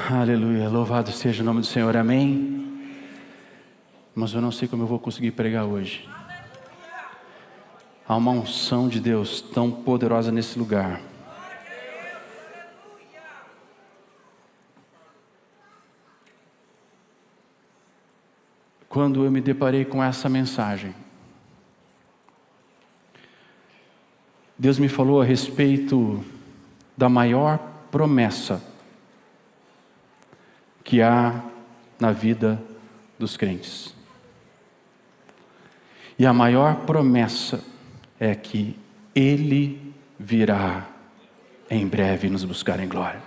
Aleluia, louvado seja o nome do Senhor, amém? Mas eu não sei como eu vou conseguir pregar hoje. Há uma unção de Deus tão poderosa nesse lugar. Quando eu me deparei com essa mensagem, Deus me falou a respeito da maior promessa que há na vida dos crentes. E a maior promessa é que Ele virá em breve nos buscar em glória.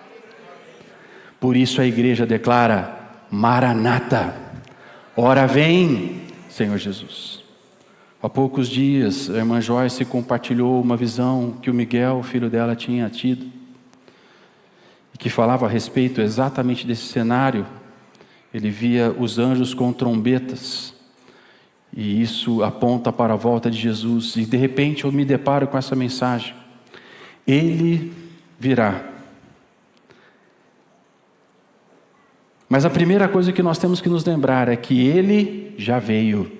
Por isso a igreja declara: Maranata, ora vem, Senhor Jesus. Há poucos dias a irmã Joyce compartilhou uma visão que o Miguel, filho dela, tinha tido, que falava a respeito exatamente desse cenário. Ele via os anjos com trombetas, e isso aponta para a volta de Jesus, e de repente eu me deparo com essa mensagem: Ele virá. Mas a primeira coisa que nós temos que nos lembrar é que Ele já veio.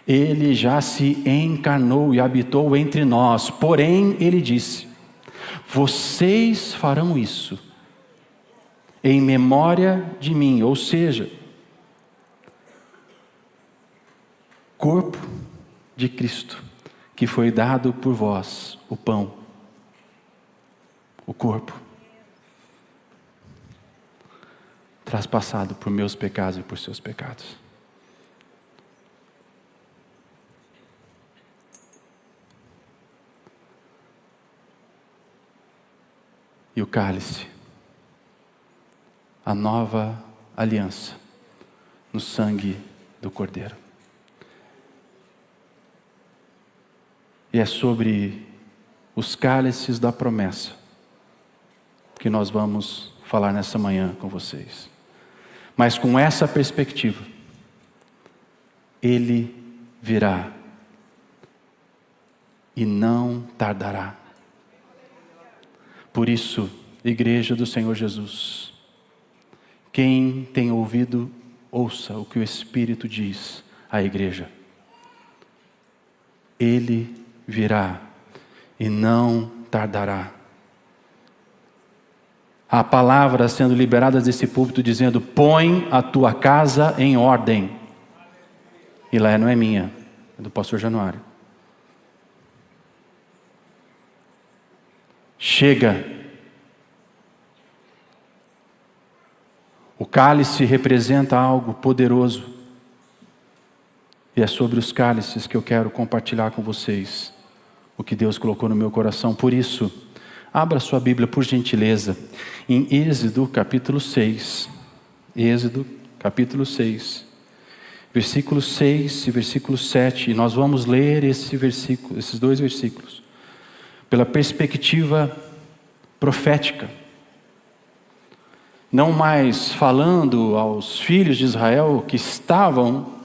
Ele já se encarnou e habitou entre nós, porém Ele disse: vocês farão isso em memória de mim, ou seja, corpo de Cristo, que foi dado por vós, o pão, o corpo, traspassado por meus pecados e por seus pecados. E o cálice, a nova aliança no sangue do Cordeiro. E é sobre os cálices da promessa que nós vamos falar nessa manhã com vocês. Mas com essa perspectiva: Ele virá e não tardará. Por isso, igreja do Senhor Jesus, quem tem ouvido, ouça o que o Espírito diz à igreja. Ele virá e não tardará. Há palavras sendo liberadas desse púlpito dizendo: põe a tua casa em ordem. E lá não é minha, é do pastor Januário. Chega. O cálice representa algo poderoso. E é sobre os cálices que eu quero compartilhar com vocês o que Deus colocou no meu coração. Por isso, abra sua Bíblia, por gentileza, em Êxodo capítulo 6. Êxodo capítulo 6, versículo 6 e versículo 7. E nós vamos ler esses dois versículos pela perspectiva profética, não mais falando aos filhos de Israel que estavam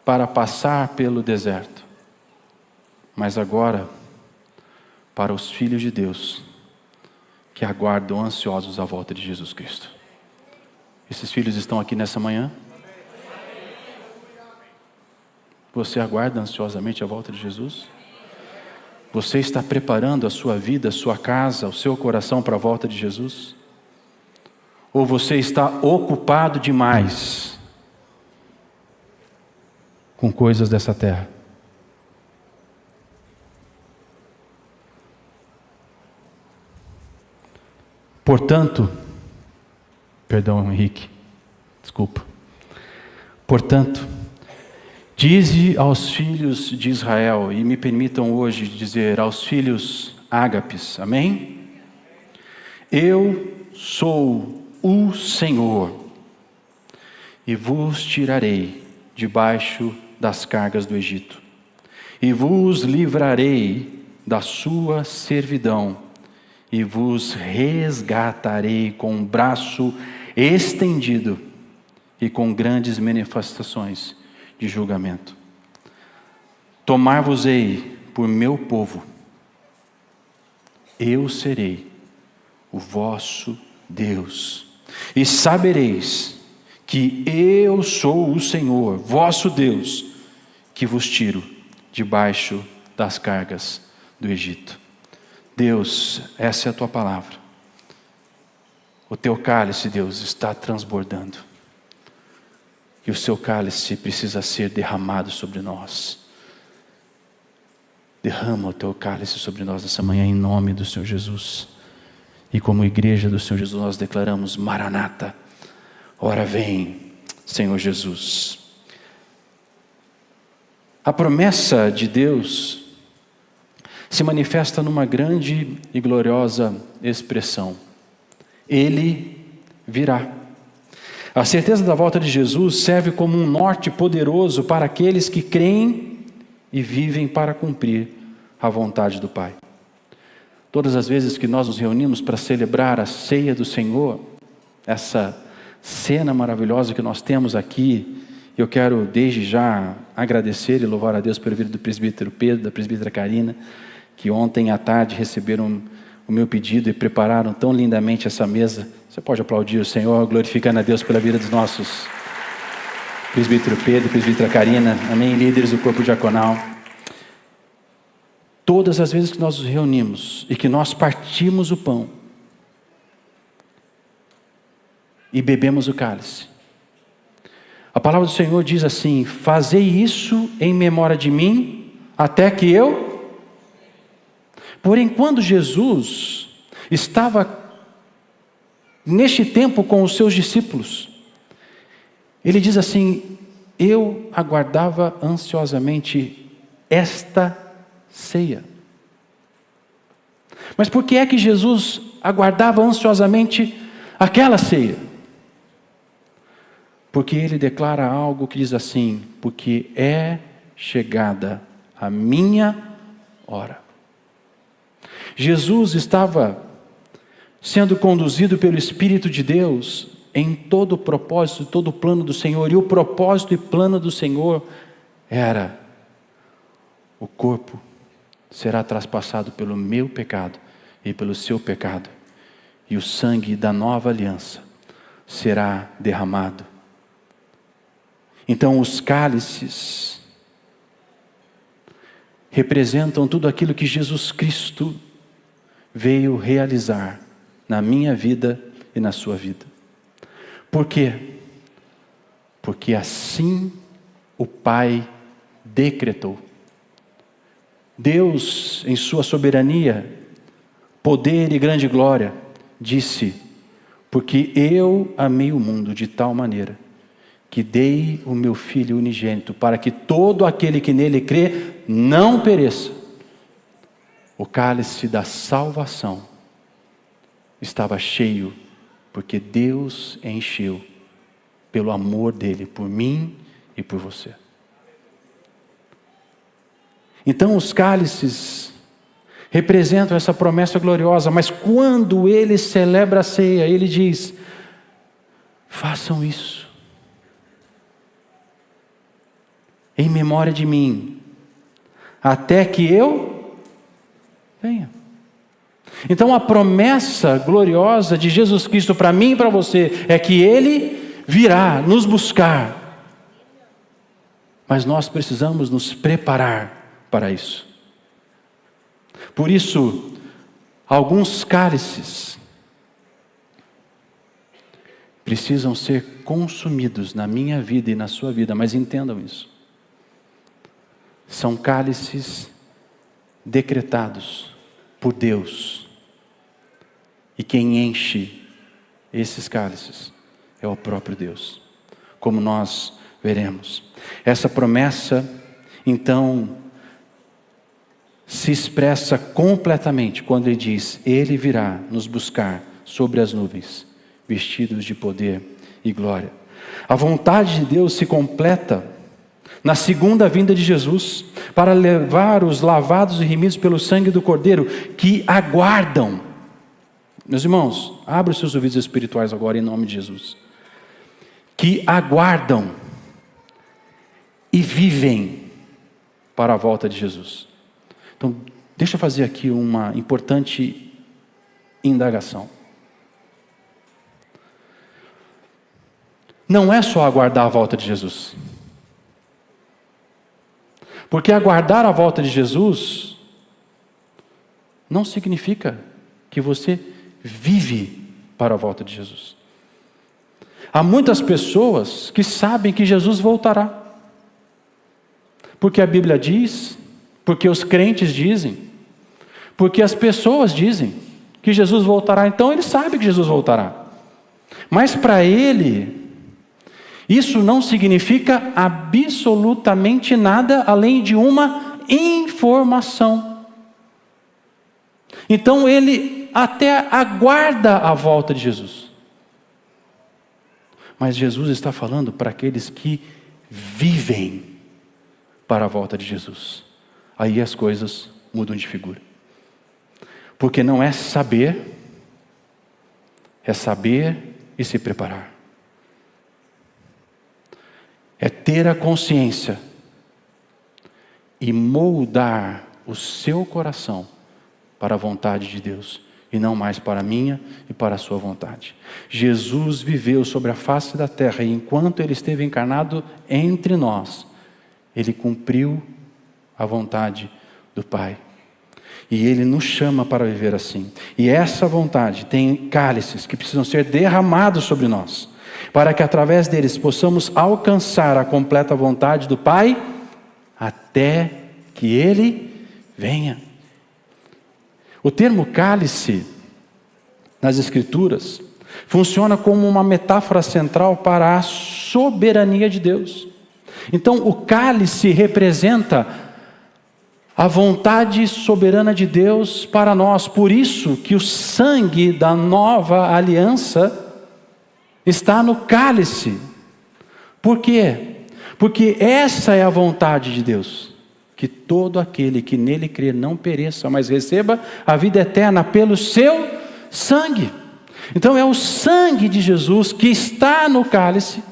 para passar pelo deserto, mas agora para os filhos de Deus que aguardam ansiosos a volta de Jesus Cristo. Esses filhos estão aqui nessa manhã? Você aguarda ansiosamente a volta de Jesus? Você está preparando a sua vida, a sua casa, o seu coração para a volta de Jesus? Ou você está ocupado demais com coisas dessa terra? Portanto, perdão, Henrique, desculpa. Portanto, dize aos filhos de Israel, e me permitam hoje dizer aos filhos ágapes, amém? Eu sou o Senhor, e vos tirarei debaixo das cargas do Egito, e vos livrarei da sua servidão, e vos resgatarei com um braço estendido e com grandes manifestações de julgamento. Tomar-vos-ei por meu povo, eu serei o vosso Deus, e sabereis que eu sou o Senhor, vosso Deus, que vos tiro debaixo das cargas do Egito. Deus, essa é a tua palavra. O teu cálice, Deus, está transbordando. E o seu cálice precisa ser derramado sobre nós. Derrama o teu cálice sobre nós nessa manhã, em nome do Senhor Jesus. E como igreja do Senhor Jesus, nós declaramos: Maranata, ora vem, Senhor Jesus. A promessa de Deus se manifesta numa grande e gloriosa expressão: Ele virá. A certeza da volta de Jesus serve como um norte poderoso para aqueles que creem e vivem para cumprir a vontade do Pai. Todas as vezes que nós nos reunimos para celebrar a ceia do Senhor, essa cena maravilhosa que nós temos aqui, eu quero desde já agradecer e louvar a Deus pela vida do presbítero Pedro, da presbítera Karina, que ontem à tarde receberam o meu pedido e prepararam tão lindamente essa mesa. Você pode aplaudir o Senhor, glorificando a Deus pela vida dos nossos presbítero Pedro, presbítera Karina, amém, líderes do corpo diaconal. Todas as vezes que nós nos reunimos e que nós partimos o pão e bebemos o cálice, a palavra do Senhor diz assim: fazei isso em memória de mim, até que eu... Porém, quando Jesus estava neste tempo com os seus discípulos, ele diz assim: eu aguardava ansiosamente esta ceia. Mas por que é que Jesus aguardava ansiosamente aquela ceia? Porque ele declara algo que diz assim: porque é chegada a minha hora. Jesus estava sendo conduzido pelo Espírito de Deus em todo o propósito, todo o plano do Senhor. E o propósito e plano do Senhor era: o corpo será traspassado pelo meu pecado e pelo seu pecado, e o sangue da nova aliança será derramado. Então os cálices representam tudo aquilo que Jesus Cristo veio realizar na minha vida e na sua vida. Por quê? Porque assim o Pai decretou. Deus, em sua soberania, poder e grande glória, disse: porque eu amei o mundo de tal maneira que dei o meu Filho unigênito, para que todo aquele que nele crê não pereça. O cálice da salvação estava cheio, porque Deus encheu pelo amor dele, por mim e por você. Então os cálices representam essa promessa gloriosa, mas quando ele celebra a ceia, ele diz: façam isso em memória de mim, até que eu venha. Então a promessa gloriosa de Jesus Cristo para mim e para você é que Ele virá nos buscar, mas nós precisamos nos preparar para isso. Por isso, alguns cálices precisam ser consumidos na minha vida e na sua vida, mas entendam isso. São cálices decretados por Deus. E quem enche esses cálices é o próprio Deus, como nós veremos. Essa promessa, então, se expressa completamente quando ele diz: Ele virá nos buscar sobre as nuvens, vestidos de poder e glória. A vontade de Deus se completa na segunda vinda de Jesus, para levar os lavados e remidos pelo sangue do Cordeiro, que aguardam. Meus irmãos, abra os seus ouvidos espirituais agora, em nome de Jesus. Que aguardam e vivem para a volta de Jesus. Então, deixa eu fazer aqui uma importante indagação. não é só aguardar a volta de Jesus. Porque aguardar a volta de Jesus não significa que você vive para a volta de Jesus. Há muitas pessoas que sabem que Jesus voltará. Porque a Bíblia diz, porque os crentes dizem, porque as pessoas dizem que Jesus voltará. Então ele sabe que Jesus voltará. Mas para ele, isso não significa absolutamente nada além de uma informação. Então ele até aguarda a volta de Jesus. Mas Jesus está falando para aqueles que vivem para a volta de Jesus. Aí as coisas mudam de figura. Porque não é saber e se preparar. É ter a consciência e moldar o seu coração para a vontade de Deus, e não mais para a minha e para a sua vontade. Jesus viveu sobre a face da terra, e enquanto ele esteve encarnado entre nós, ele cumpriu a vontade do Pai. E ele nos chama para viver assim. E essa vontade tem cálices que precisam ser derramados sobre nós, para que através deles possamos alcançar a completa vontade do Pai, até que ele venha. O termo cálice, nas Escrituras, funciona como uma metáfora central para a soberania de Deus. Então, o cálice representa a vontade soberana de Deus para nós. Por isso que o sangue da nova aliança está no cálice. Por quê? Porque essa é a vontade de Deus. Que todo aquele que nele crê não pereça, mas receba a vida eterna pelo seu sangue. Então é o sangue de Jesus que está no cálice,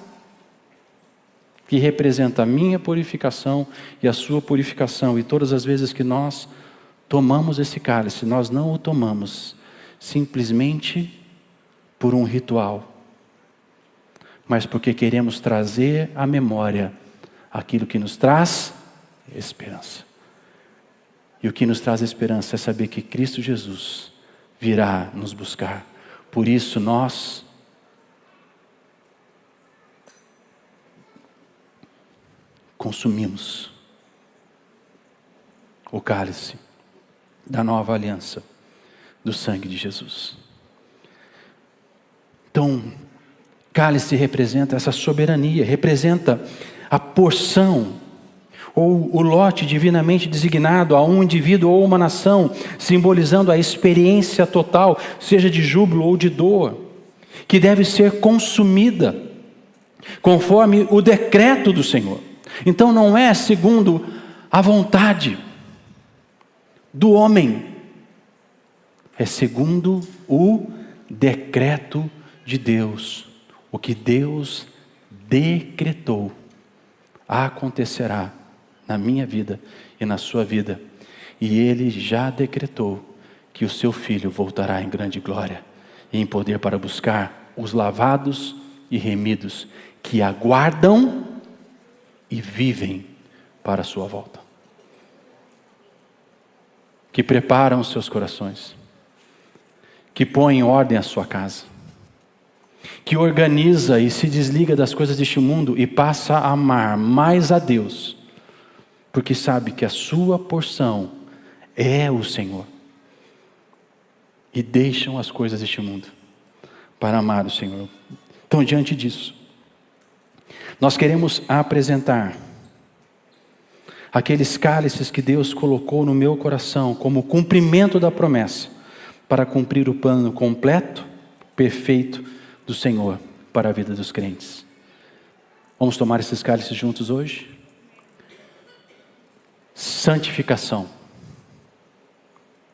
que representa a minha purificação e a sua purificação. E todas as vezes que nós tomamos esse cálice, nós não o tomamos simplesmente por um ritual, mas porque queremos trazer à memória aquilo que nos traz esperança. E o que nos traz esperança é saber que Cristo Jesus virá nos buscar. Por isso nós consumimos o cálice da nova aliança do sangue de Jesus. Então, cálice representa essa soberania, representa a porção ou o lote divinamente designado a um indivíduo ou uma nação, simbolizando a experiência total, seja de júbilo ou de dor, que deve ser consumida, conforme o decreto do Senhor. Então não é segundo a vontade do homem, é segundo o decreto de Deus. O que Deus decretou acontecerá na minha vida e na sua vida. E Ele já decretou que o seu Filho voltará em grande glória e em poder para buscar os lavados e remidos que aguardam e vivem para a sua volta. Que preparam os seus corações, que põem em ordem a sua casa, que organiza e se desliga das coisas deste mundo e passa a amar mais a Deus, porque sabe que a sua porção é o Senhor. E deixam as coisas deste mundo para amar o Senhor. Então, diante disso, nós queremos apresentar aqueles cálices que Deus colocou no meu coração como cumprimento da promessa, para cumprir o plano completo, perfeito do Senhor para a vida dos crentes. Vamos tomar esses cálices juntos hoje? Santificação.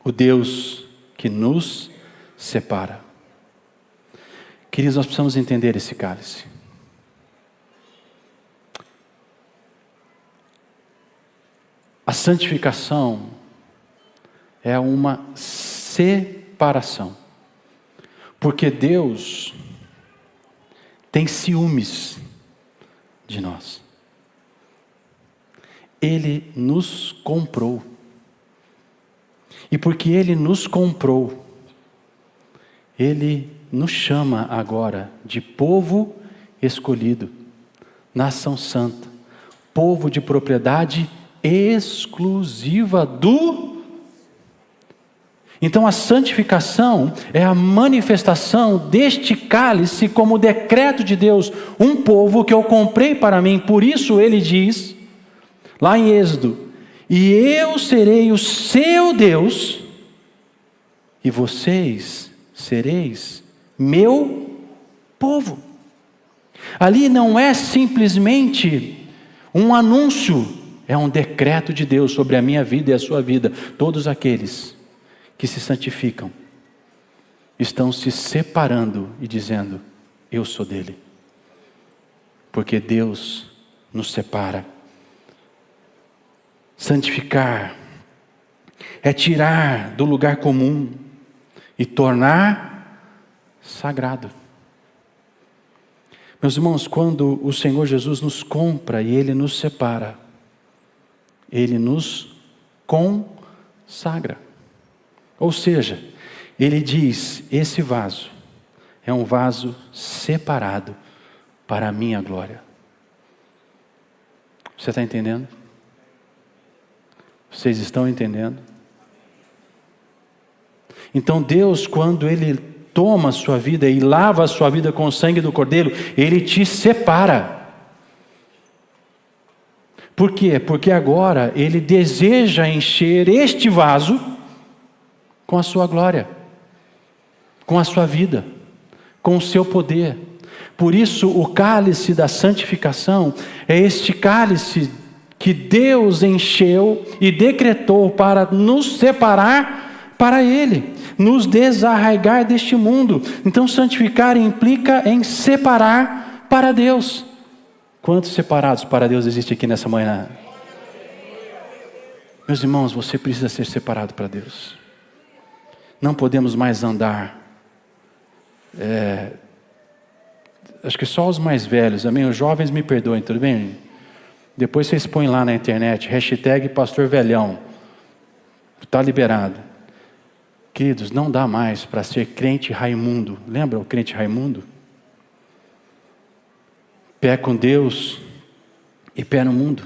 O Deus que nos separa. Queridos, nós precisamos entender esse cálice. A santificação é uma separação. Porque Deus tem ciúmes de nós. Ele nos comprou. E porque Ele nos comprou, Ele nos chama agora de povo escolhido, nação santa, povo de propriedade exclusiva do... Então a santificação é a manifestação deste cálice como decreto de Deus, um povo que eu comprei para mim. Por isso Ele diz, lá em Êxodo, e eu serei o seu Deus, e vocês sereis meu povo. Ali não é simplesmente um anúncio, é um decreto de Deus sobre a minha vida e a sua vida. Todos aqueles que se santificam estão se separando e dizendo, eu sou dele. Porque Deus nos separa. Santificar é tirar do lugar comum e tornar sagrado. Meus irmãos, quando o Senhor Jesus nos compra e Ele nos separa, Ele nos consagra. Ou seja, Ele diz, esse vaso é um vaso separado para a minha glória. Você está entendendo? Vocês estão entendendo? Então Deus, quando Ele toma a sua vida e lava a sua vida com o sangue do Cordeiro, Ele te separa. Por quê? Porque agora Ele deseja encher este vaso com a sua glória, com a sua vida, com o seu poder. Por isso o cálice da santificação é este cálice que Deus encheu e decretou para nos separar para Ele, nos desarraigar deste mundo. Então santificar implica em separar para Deus. Quantos separados para Deus existe aqui nessa manhã? Meus irmãos, você precisa ser separado para Deus. Não podemos mais andar, acho que só os mais velhos, amém? Os jovens me perdoem, tudo bem? Depois vocês põem lá na internet, hashtag Pastor Velhão, está liberado. Queridos, não dá mais para ser crente Raimundo. Lembra o crente Raimundo? Pé com Deus e pé no mundo.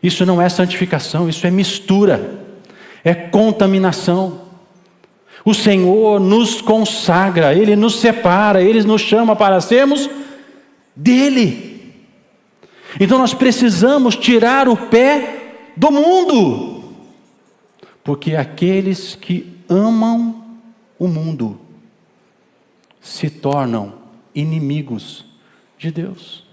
Isso não é santificação, isso é mistura, é contaminação. O Senhor nos consagra, Ele nos separa, Ele nos chama para sermos dEle. Então nós precisamos tirar o pé do mundo, porque aqueles que amam o mundo se tornam inimigos de Deus.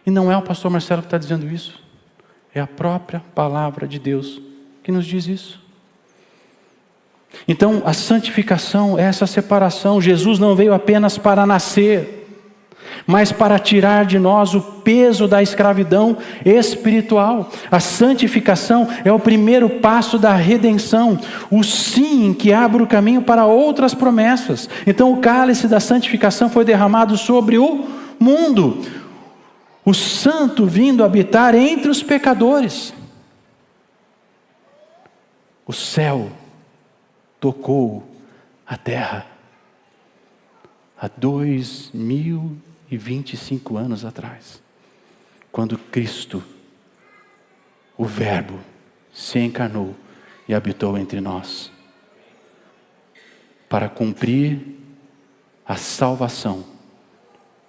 E não é o pastor Marcelo que está dizendo isso, é a própria palavra de Deus que nos diz isso. Então a santificação é essa separação. Jesus não veio apenas para nascer, mas para tirar de nós o peso da escravidão espiritual. A santificação é o primeiro passo da redenção, o sim que abre o caminho para outras promessas. Então o cálice da santificação foi derramado sobre o mundo, o santo vindo habitar entre os pecadores. O céu tocou a terra há 2025 anos atrás, quando Cristo, o Verbo, se encarnou e habitou entre nós, para cumprir a salvação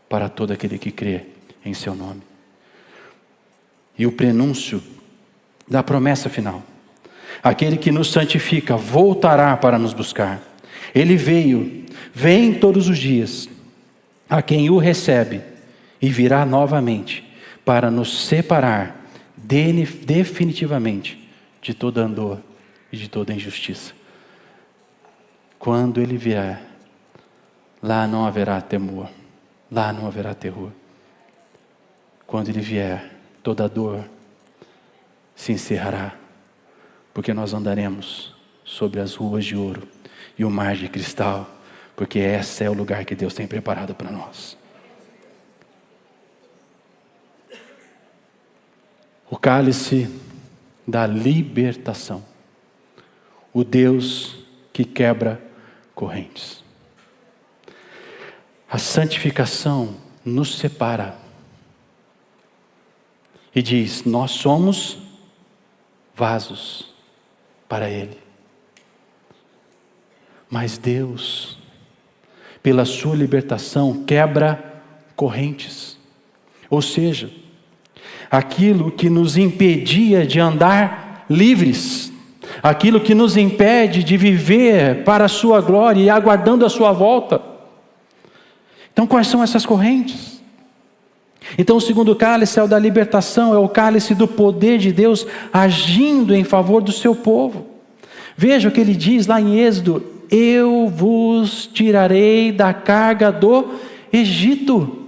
para todo aquele que crê em seu nome. E o prenúncio da promessa final: aquele que nos santifica voltará para nos buscar. Ele vem todos os dias, a quem o recebe, e virá novamente para nos separar definitivamente de todo andor e de toda injustiça. Quando Ele vier, lá não haverá temor, lá não haverá terror. Quando Ele vier, toda dor se encerrará, porque nós andaremos sobre as ruas de ouro e o mar de cristal, porque esse é o lugar que Deus tem preparado para nós. O cálice da libertação. O Deus que quebra correntes. A santificação nos separa e diz: nós somos vasos para Ele. Mas Deus, pela sua libertação, quebra correntes. Ou seja, aquilo que nos impedia de andar livres, aquilo que nos impede de viver para a sua glória e aguardando a sua volta. Então, quais são essas correntes? Então, o segundo cálice é o da libertação, é o cálice do poder de Deus agindo em favor do seu povo. Veja o que ele diz lá em Êxodo: eu vos tirarei da carga do Egito.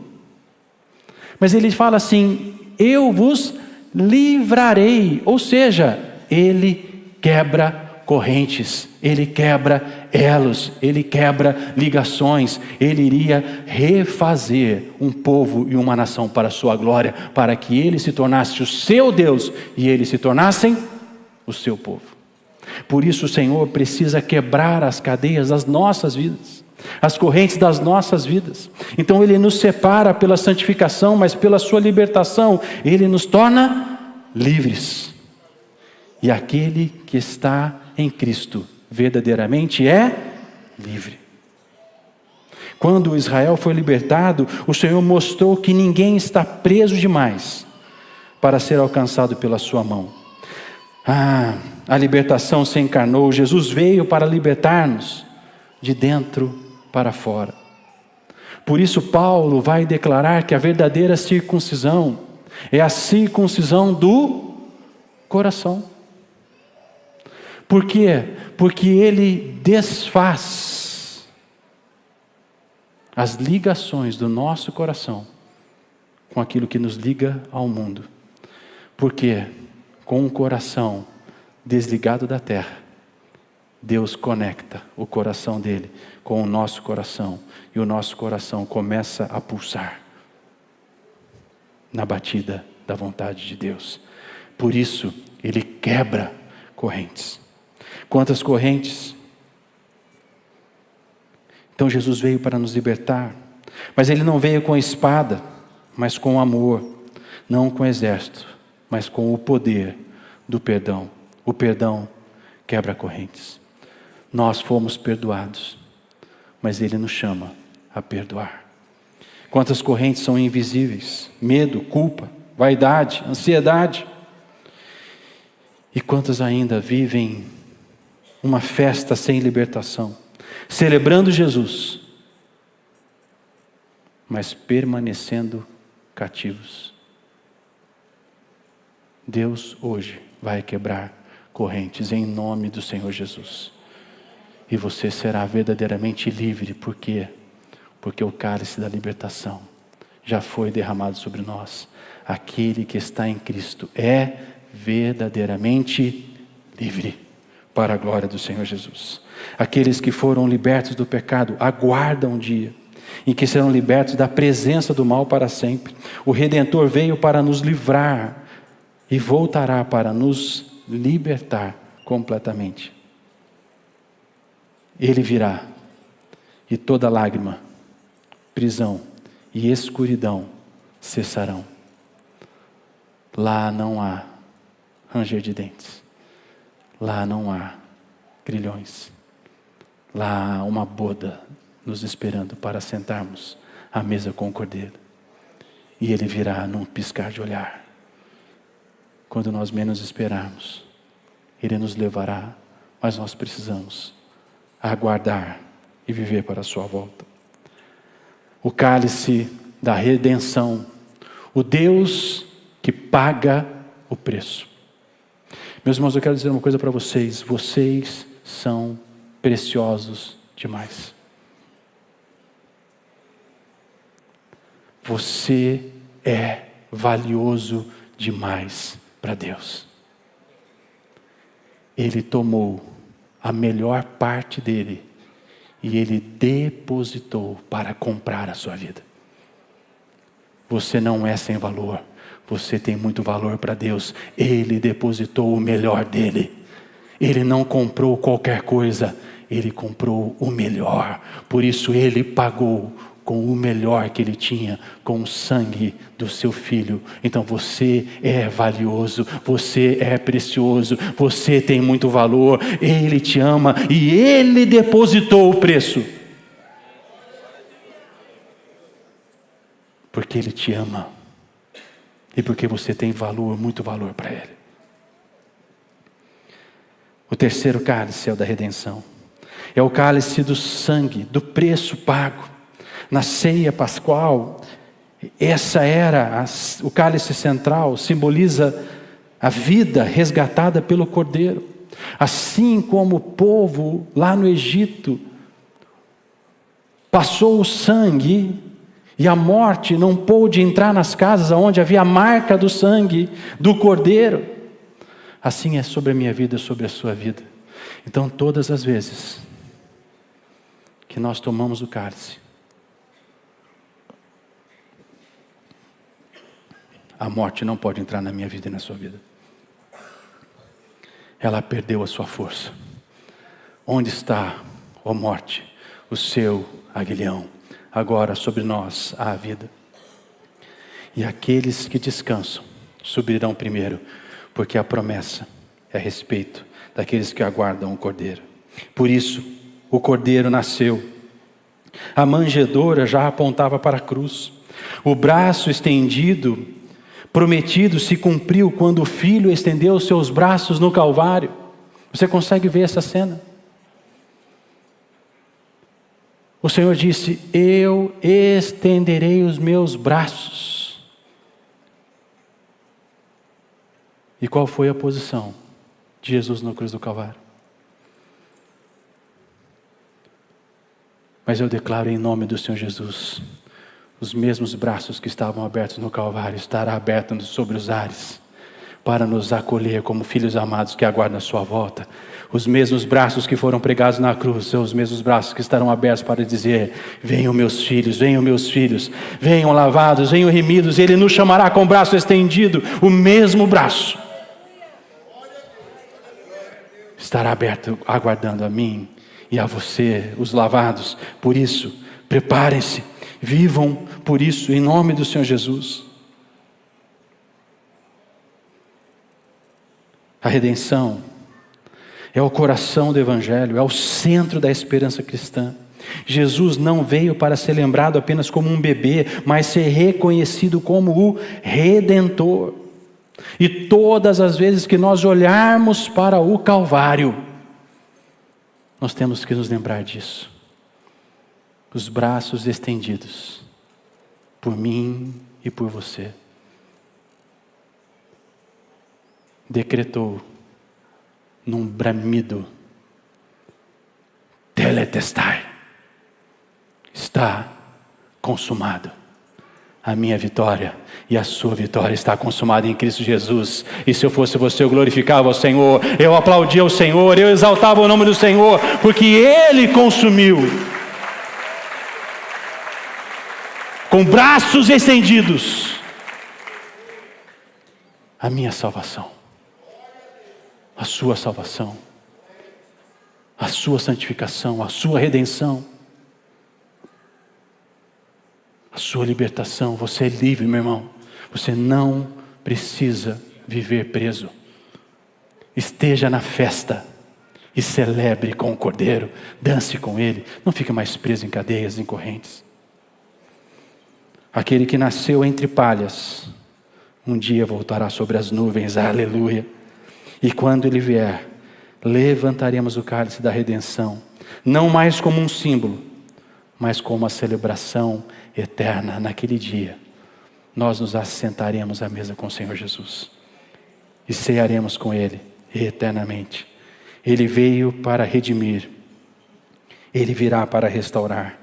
Mas ele fala assim: eu vos livrarei. Ou seja, ele quebra correntes, ele quebra elos, ele quebra ligações. Ele iria refazer um povo e uma nação para a sua glória, para que ele se tornasse o seu Deus e eles se tornassem o seu povo. Por isso o Senhor precisa quebrar as cadeias das nossas vidas, as correntes das nossas vidas. Então Ele nos separa pela santificação, mas pela sua libertação Ele nos torna livres. E aquele que está em Cristo verdadeiramente é livre. Quando Israel foi libertado, o Senhor mostrou que ninguém está preso demais para ser alcançado pela sua mão. A libertação se encarnou. Jesus veio para libertar-nos de dentro para fora. Por isso Paulo vai declarar que a verdadeira circuncisão é a circuncisão do coração. Por quê? Porque ele desfaz as ligações do nosso coração com aquilo que nos liga ao mundo. Por quê? Com um coração desligado da terra, Deus conecta o coração dele com o nosso coração, e o nosso coração começa a pulsar na batida da vontade de Deus. Por isso, ele quebra correntes. Quantas correntes? Então Jesus veio para nos libertar, mas ele não veio com espada, mas com amor, não com exército, mas com o poder do perdão. O perdão quebra correntes. Nós fomos perdoados, mas Ele nos chama a perdoar. Quantas correntes são invisíveis? Medo, culpa, vaidade, ansiedade. E quantas ainda vivem uma festa sem libertação, celebrando Jesus, mas permanecendo cativos. Deus hoje vai quebrar correntes em nome do Senhor Jesus. E você será verdadeiramente livre. Por quê? Porque o cálice da libertação já foi derramado sobre nós. Aquele que está em Cristo é verdadeiramente livre para a glória do Senhor Jesus. Aqueles que foram libertos do pecado aguardam um dia em que serão libertos da presença do mal para sempre. O Redentor veio para nos livrar e voltará para nos libertar completamente. Ele virá e toda lágrima, prisão e escuridão cessarão. Lá não há ranger de dentes. Lá não há grilhões. Lá há uma boda nos esperando para sentarmos à mesa com o Cordeiro. E Ele virá num piscar de olhar. Quando nós menos esperarmos, Ele nos levará, mas nós precisamos aguardar e viver para a sua volta. O cálice da redenção, o Deus que paga o preço. Meus irmãos, eu quero dizer uma coisa para vocês: vocês são preciosos demais. Você é valioso demais para Deus. Ele tomou a melhor parte dele e Ele depositou para comprar a sua vida. Você não é sem valor, você tem muito valor para Deus. Ele depositou o melhor dele. Ele não comprou qualquer coisa, Ele comprou o melhor. Por isso Ele pagou com o melhor que Ele tinha, com o sangue do seu Filho. Então você é valioso, você é precioso, você tem muito valor. Ele te ama e Ele depositou o preço. Porque Ele te ama e porque você tem valor, muito valor para Ele. O terceiro cálice é o da redenção. É o cálice do sangue, do preço pago. Na ceia pascual, essa era o cálice central, simboliza a vida resgatada pelo Cordeiro. Assim como o povo lá no Egito passou o sangue e a morte não pôde entrar nas casas onde havia a marca do sangue do Cordeiro, assim é sobre a minha vida, sobre a sua vida. Então todas as vezes que nós tomamos o cálice, a morte não pode entrar na minha vida e na sua vida. Ela perdeu a sua força. Onde está, ó morte, o seu aguilhão? Agora sobre nós há a vida. E aqueles que descansam subirão primeiro, porque a promessa é a respeito daqueles que aguardam o Cordeiro. Por isso, o Cordeiro nasceu. A manjedoura já apontava para a cruz. O braço estendido prometido se cumpriu quando o Filho estendeu os seus braços no Calvário. Você consegue ver essa cena? O Senhor disse: eu estenderei os meus braços. E qual foi a posição de Jesus na cruz do Calvário? Mas eu declaro em nome do Senhor Jesus, os mesmos braços que estavam abertos no Calvário estarão abertos sobre os ares, para nos acolher como filhos amados que aguardam a sua volta. Os mesmos braços que foram pregados na cruz são os mesmos braços que estarão abertos para dizer: venham meus filhos, venham lavados, venham remidos. Ele nos chamará com o braço estendido. O mesmo braço estará aberto, aguardando a mim e a você, os lavados. Por isso, preparem-se, vivam por isso, em nome do Senhor Jesus. A redenção é o coração do Evangelho, é o centro da esperança cristã. Jesus não veio para ser lembrado apenas como um bebê, mas ser reconhecido como o Redentor. E todas as vezes que nós olharmos para o Calvário, nós temos que nos lembrar disso. Os braços estendidos por mim e por você. Decretou num bramido: tetelestai, está consumado. A minha vitória e a sua vitória está consumada em Cristo Jesus. E se eu fosse você, eu glorificava o Senhor, eu aplaudia o Senhor, eu exaltava o nome do Senhor, porque Ele consumiu. Com braços estendidos, a minha salvação, a sua salvação, a sua santificação, a sua redenção, a sua libertação. Você é livre, meu irmão. Você não precisa viver preso. Esteja na festa e celebre com o Cordeiro, dance com Ele. Não fique mais preso em cadeias, em correntes. Aquele que nasceu entre palhas, um dia voltará sobre as nuvens, aleluia. E quando Ele vier, levantaremos o cálice da redenção, não mais como um símbolo, mas como uma celebração eterna. Naquele dia, nós nos assentaremos à mesa com o Senhor Jesus e cearemos com Ele eternamente. Ele veio para redimir, Ele virá para restaurar.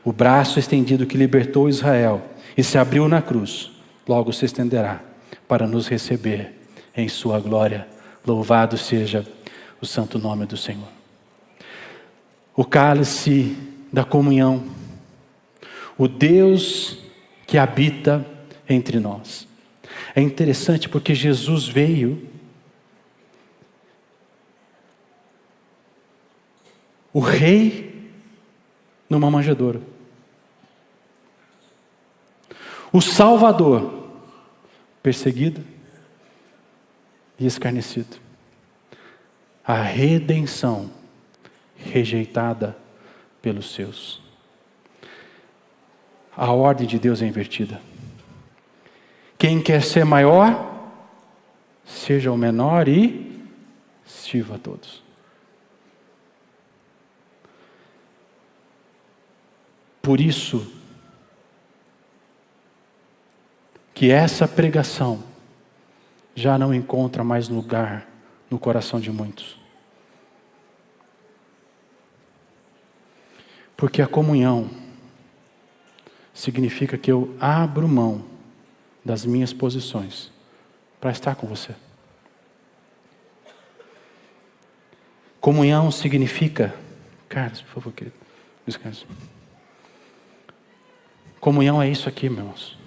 O braço estendido que libertou Israel e se abriu na cruz, logo se estenderá para nos receber em sua glória. Louvado seja o santo nome do Senhor. o cálice da comunhão, o Deus que habita entre nós. É interessante porque Jesus veio, o rei numa manjedoura, o Salvador perseguido e escarnecido, a redenção rejeitada pelos seus. A ordem de Deus é invertida. Quem quer ser maior, seja o menor e sirva a todos. Por isso que essa pregação já não encontra mais lugar no coração de muitos. Porque a comunhão significa que eu abro mão das minhas posições para estar com você. Comunhão significa, Carlos, por favor, querido, descanse. Comunhão é isso aqui, meus irmãos.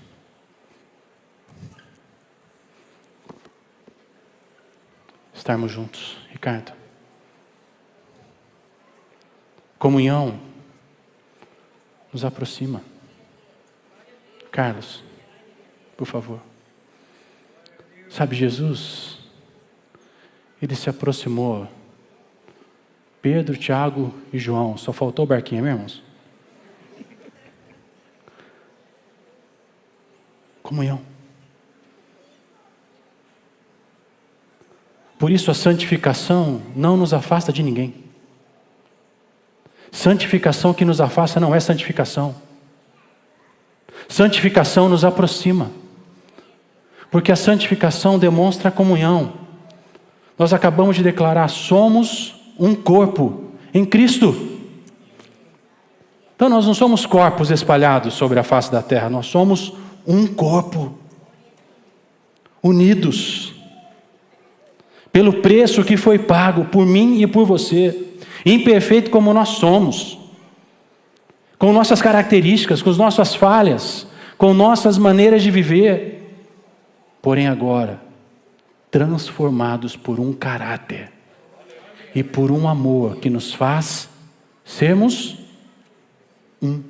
Estarmos juntos. Ricardo. Comunhão nos aproxima. Carlos, por favor. Sabe, Jesus, ele se aproximou. Pedro, Tiago e João. Só faltou o barquinho, meus irmãos. Comunhão. Por isso a santificação não nos afasta de ninguém. Santificação que nos afasta não é santificação. Santificação nos aproxima. Porque a santificação demonstra a comunhão. Nós acabamos de declarar, somos um corpo em Cristo. Então nós não somos corpos espalhados sobre a face da terra, nós somos um corpo, unidos, pelo preço que foi pago por mim e por você, imperfeito como nós somos, com nossas características, com as nossas falhas, com nossas maneiras de viver, porém agora, transformados por um caráter e por um amor que nos faz sermos um.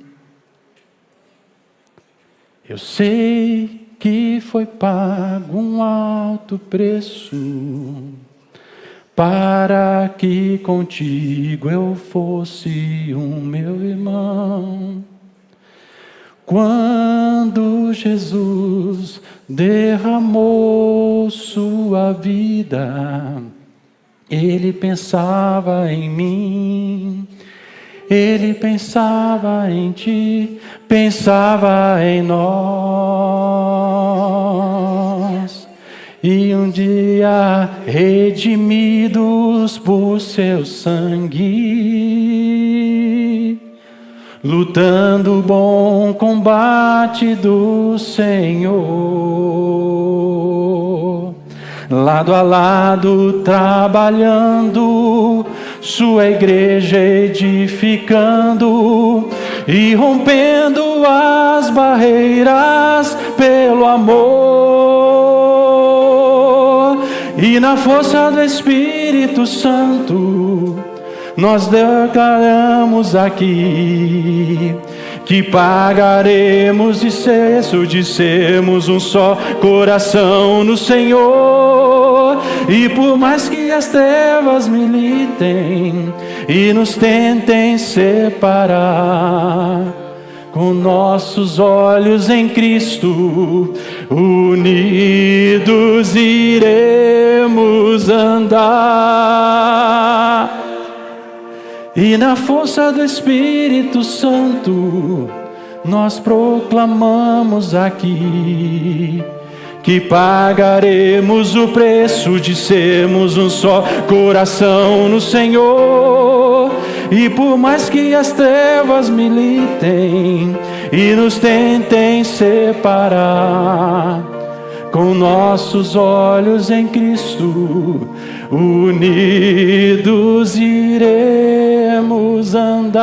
Eu sei que foi pago um alto preço para que contigo eu fosse um meu irmão. Quando Jesus derramou sua vida, ele pensava em mim. Ele pensava em ti, pensava em nós. E um dia, redimidos por seu sangue, lutando o bom combate do Senhor, lado a lado trabalhando, sua igreja edificando e rompendo as barreiras pelo amor. E na força do Espírito Santo nós declaramos aqui que pagaremos de sermos um só coração no Senhor. E por mais que as trevas militem e nos tentem separar, com nossos olhos em Cristo, unidos iremos andar. E na força do Espírito Santo, nós proclamamos aqui que pagaremos o preço de sermos um só coração no Senhor. E por mais que as trevas militem e nos tentem separar, com nossos olhos em Cristo, unidos iremos iremos andar,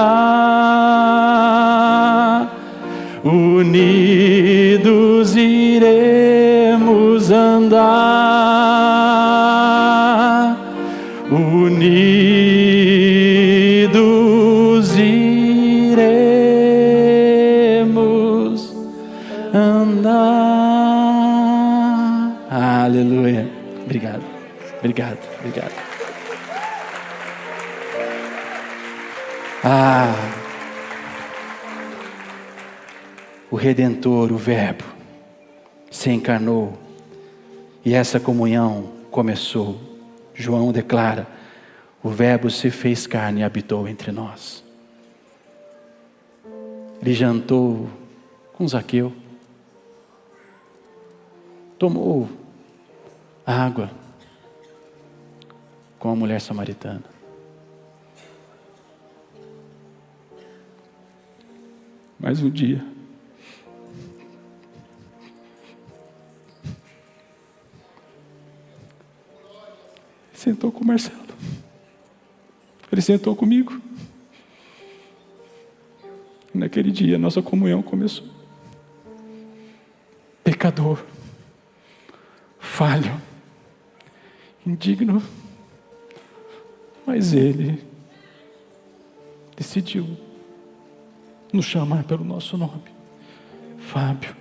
unidos iremos andar, unidos iremos andar. Aleluia. Obrigado, obrigado, obrigado. O Redentor, o Verbo, se encarnou e essa comunhão começou. João declara: o Verbo se fez carne e habitou entre nós. Ele jantou com Zaqueu, tomou água com a mulher samaritana. Mais um dia, sentou com o Marcelo. Ele sentou comigo. E naquele dia, nossa comunhão começou. Pecador, falho, indigno, mas Ele decidiu nos chamar pelo nosso nome. Fábio,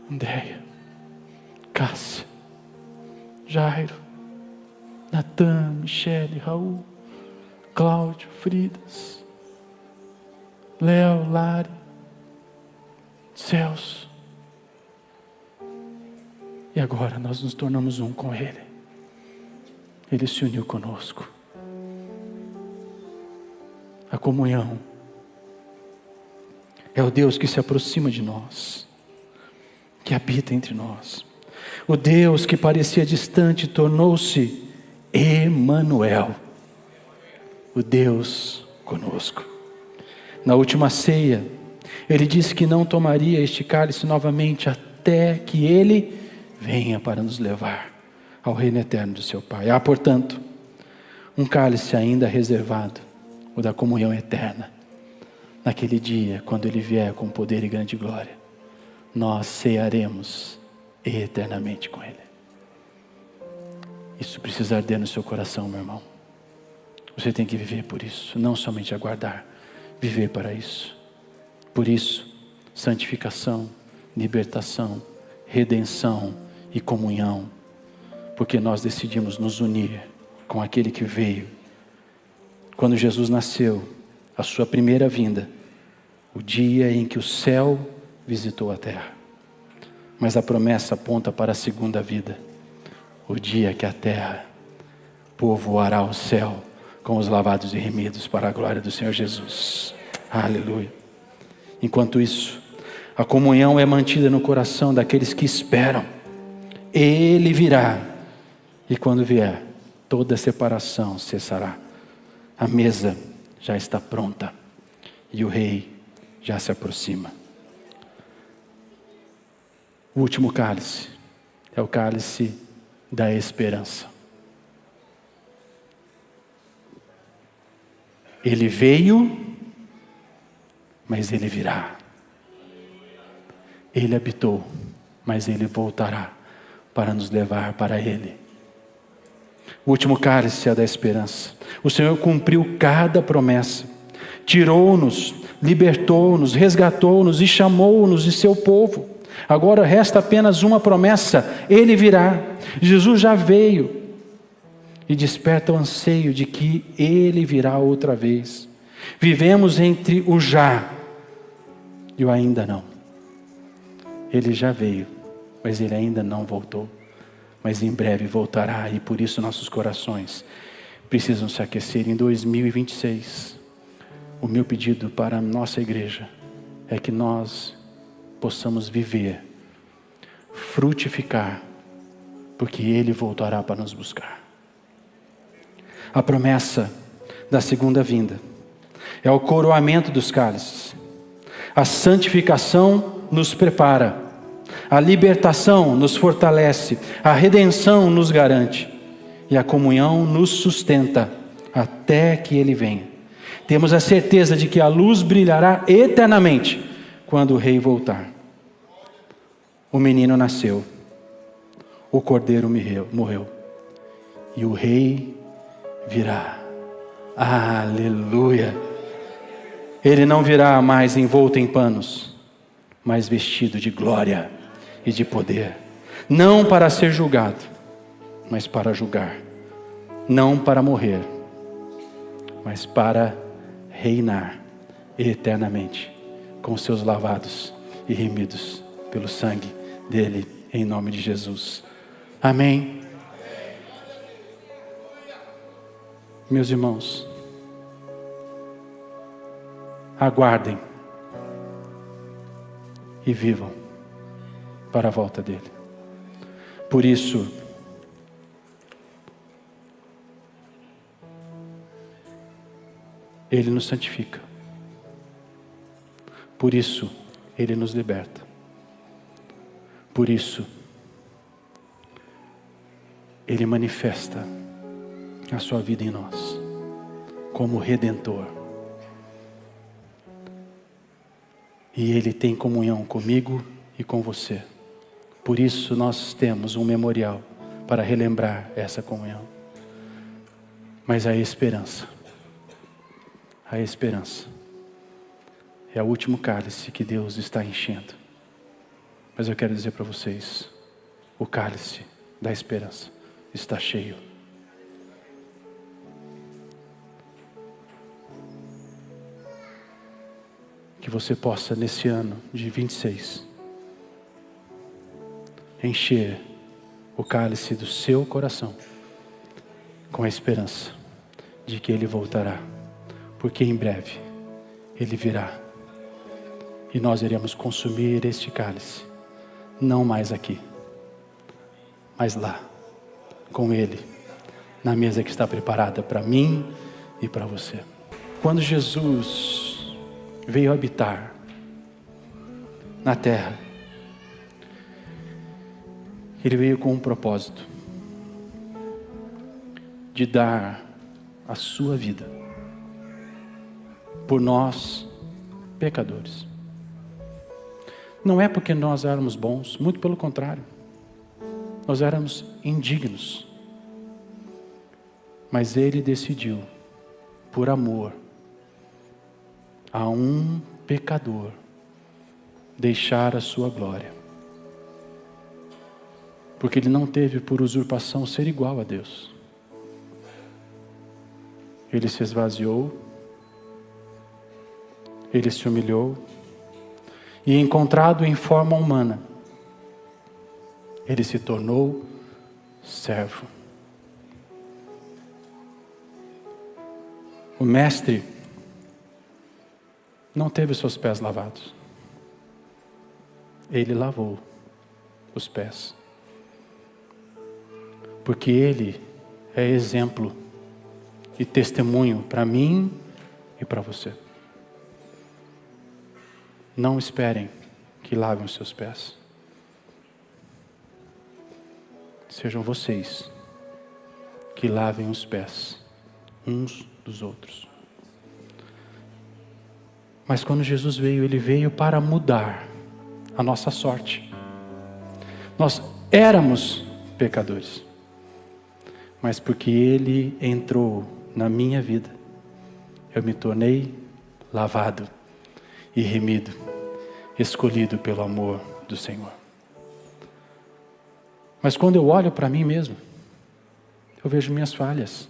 Andréia, Cássia, Jairo, Natan, Michele, Raul, Cláudio, Fridas, Léo, Lari, Celso. E agora nós nos tornamos um com Ele. Ele se uniu conosco. A comunhão é o Deus que se aproxima de nós, que habita entre nós. O Deus que parecia distante tornou-se Emanuel, o Deus conosco. Na última ceia, Ele disse que não tomaria este cálice novamente até que Ele venha para nos levar ao reino eterno do seu Pai. Há, portanto, um cálice ainda reservado, o da comunhão eterna. Naquele dia, quando Ele vier com poder e grande glória, nós cearemos eternamente com Ele. Isso precisa arder no seu coração, meu irmão. Você tem que viver por isso, não somente aguardar, viver para isso. Por isso, santificação, libertação, redenção e comunhão, porque nós decidimos nos unir com aquele que veio. Quando Jesus nasceu, a sua primeira vinda, o dia em que o céu visitou a terra. Mas a promessa aponta para a segunda vida, o dia que a terra povoará o céu com os lavados e remidos para a glória do Senhor Jesus. Aleluia. Enquanto isso, a comunhão é mantida no coração daqueles que esperam. Ele virá, e quando vier, toda separação cessará. A mesa já está pronta e o rei já se aproxima. O último cálice é o cálice da esperança. Ele veio, mas Ele virá. Ele habitou, mas Ele voltará para nos levar para Ele. O último cálice é da esperança. O Senhor cumpriu cada promessa. Tirou-nos, libertou-nos, resgatou-nos e chamou-nos de seu povo. Agora resta apenas uma promessa: Ele virá. Jesus já veio e desperta o anseio de que Ele virá outra vez. Vivemos entre o já e o ainda não. Ele já veio, mas Ele ainda não voltou. Mas em breve voltará, e por isso nossos corações precisam se aquecer em 2026. O meu pedido para a nossa igreja é que nós possamos viver, frutificar, porque Ele voltará para nos buscar. A promessa da segunda vinda é o coroamento dos cálices. A santificação nos prepara, a libertação nos fortalece, a redenção nos garante e a comunhão nos sustenta até que Ele venha. Temos a certeza de que a luz brilhará eternamente quando o rei voltar. O menino nasceu, o cordeiro morreu, e o rei virá. Aleluia! Ele não virá mais envolto em panos, mas vestido de glória e de poder. Não para ser julgado, mas para julgar. Não para morrer, mas para reinar eternamente, com seus lavados e remidos pelo sangue dele, em nome de Jesus. Amém. Meus irmãos, aguardem e vivam para a volta dele. Por isso, ele nos santifica. Por isso, ele nos liberta. Por isso, ele manifesta a sua vida em nós, como Redentor. E ele tem comunhão comigo e com você. Por isso nós temos um memorial para relembrar essa comunhão. Mas a esperança é o último cálice que Deus está enchendo. Mas eu quero dizer para vocês, o cálice da esperança está cheio. Que você possa, nesse ano de 26, encher o cálice do seu coração com a esperança de que Ele voltará, porque em breve Ele virá e nós iremos consumir este cálice, não mais aqui, mas lá, com Ele, na mesa que está preparada para mim e para você. Quando Jesus veio habitar na terra, Ele veio com um propósito de dar a sua vida por nós, pecadores. Não é porque nós éramos bons, muito pelo contrário. Nós éramos indignos. Mas Ele decidiu, por amor a um pecador, deixar a sua glória. Porque Ele não teve por usurpação ser igual a Deus. Ele se esvaziou, Ele se humilhou, e encontrado em forma humana, Ele se tornou servo. O mestre não teve seus pés lavados. Ele lavou os pés. Porque Ele é exemplo e testemunho para mim e para você. Não esperem que lavem os seus pés. Sejam vocês que lavem os pés uns dos outros. Mas quando Jesus veio, Ele veio para mudar a nossa sorte. Nós éramos pecadores, mas porque Ele entrou na minha vida, eu me tornei lavado e remido, escolhido pelo amor do Senhor. Mas quando eu olho para mim mesmo, eu vejo minhas falhas,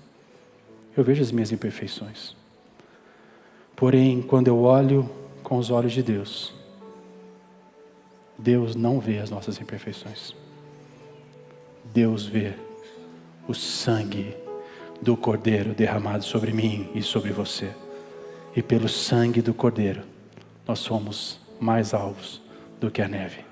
eu vejo as minhas imperfeições. Porém, quando eu olho com os olhos de Deus, Deus não vê as nossas imperfeições. Deus vê o sangue do Cordeiro derramado sobre mim e sobre você. E pelo sangue do Cordeiro, nós somos mais alvos do que a neve.